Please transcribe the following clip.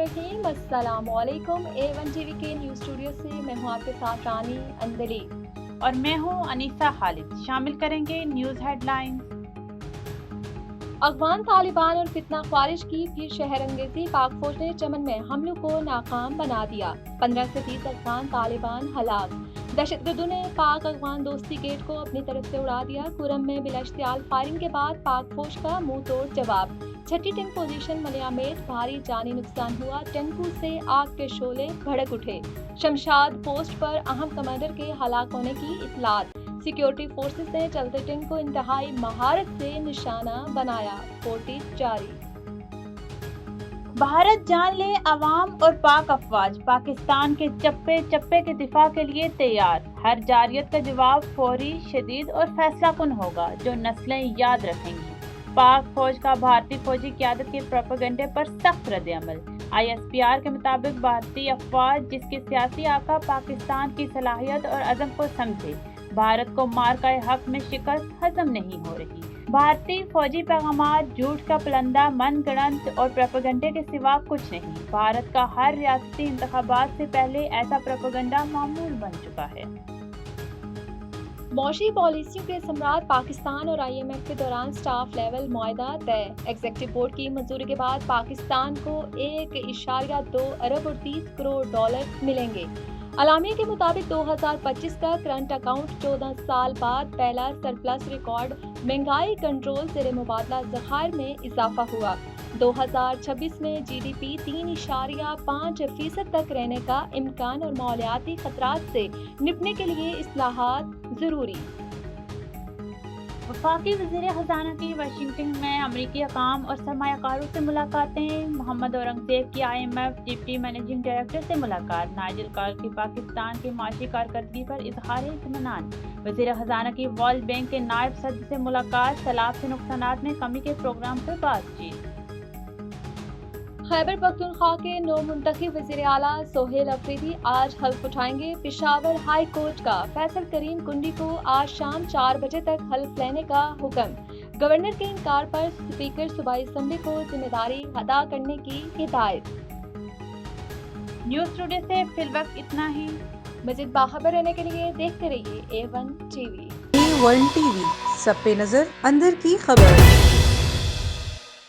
बिस्मिल्लाहिर्रहमानिर्रहीम। अस्सलाम वालेकुम। A1 टीवी के न्यूज़ स्टूडियो से मैं हूं आपके साथ रानी अंदली और मैं हूं अनीसा खालिद। शामिल करेंगे न्यूज़ हेडलाइंस। अफगान तालिबान और फितना ख्वारिज की फिर शहरंगेजी। पाक फौज ने चमन में हमलों को नाकाम बना दिया। 15 से 30 अफगान तालिबान हलाक। दहशतगर्दों ने पाक अफगान दोस्ती गेट को अपनी तरफ से उड़ा दिया। कुरम में बिलाश्तियाल फायरिंग के बाद पाक फौज का मुंह तोड़ जवाब। छठी टैंक पोजीशन मलियामेट, भारी जानी नुकसान हुआ। टैंकों से आग के शोले भड़क उठे। शमशाद पोस्ट पर अहम कमांडर के हलाक होने की इतलात। सिक्योरिटी फोर्सेस ने चलते टैंक को इंतहाई महारत से निशाना बनाया। फोर्टिस जारी। भारत जान ले अवाम और पाक अफवाज पाकिस्तान के चप्पे चप्पे के दिफा के लिए तैयार। हर जारियत का जवाब फौरी, शदीद और फैसला कुन होगा जो नस्लें याद रखेंगी। पाक फौज का भारतीय फौजी क़यादत के प्रोपेगेंडे पर सख्त रद्द-ए-अमल। ISPR के मुताबिक भारतीय अफवाज जिसके सियासी आका पाकिस्तान की सलाहियत और अज़म को समझे, भारत को मार्का हक में शिकस्त हजम नहीं हो रही। भारतीय फौजी पैगामात झूठ का पलंदा, मनगढ़ंत और प्रोपेगेंडे के सिवा कुछ नहीं। भारत का हर रियासती इंतखाबात से पहले ऐसा प्रोपेगेंडा मामूल बन चुका है। मौशी पॉलिसियों के सम्राट पाकिस्तान और IMF के दौरान स्टाफ लेवल मुआहदा तय। एग्जीक्यूटिव बोर्ड की मंजूरी के बाद पाकिस्तान को 1.2 अरब और 30 करोड़ डॉलर मिलेंगे। अलामिया के मुताबिक 2025 का करंट अकाउंट 14 साल बाद पहला सरप्लस रिकॉर्ड। महंगाई कंट्रोल ज़ेर मुबादला ज़खायर में इजाफा हुआ। 2026 में GDP 3.5% तक रहने का इम्कान और मालियाती खतरात से निपटने के लिए इस्लाहात ज़रूरी। वफाकी वज़ीर ख़ज़ाना की वाशिंगटन में अमरीकी हकाम और सरमायाकारों से मुलाकातें। मोहम्मद औरंगज़ेब की IMF डिप्टी मैनेजिंग डायरेक्टर से मुलाकात। नाइजर कार की पाकिस्तान की माशी कारकर्दगी पर इज़हार इत्मीनान। वज़ीर ख़ज़ाना की वर्ल्ड बैंक के नायब सदर से मुलाकात। सैलाब से नुकसानात में कमी के प्रोग्राम पर बातचीत। खैबर पख्तूनख्वा के नौ मुंतखब वज़ीर आला सोहेल अफरीदी आज हल्फ उठाएंगे। पेशावर हाई कोर्ट का फैसल करीम कुंडी को आज शाम 4 बजे तक हल्फ लेने का हुक्म। गवर्नर के इनकार पर स्पीकर सूबाई असम्बली को जिम्मेदारी अदा करने की हिदायत। न्यूज़ स्टूडियो से फिलवक्त इतना ही। मज़ीद बाखबर रहने के लिए देखते रहिए A1 टीवी। A1 टीवी, सब पे नजर, अंदर की खबर।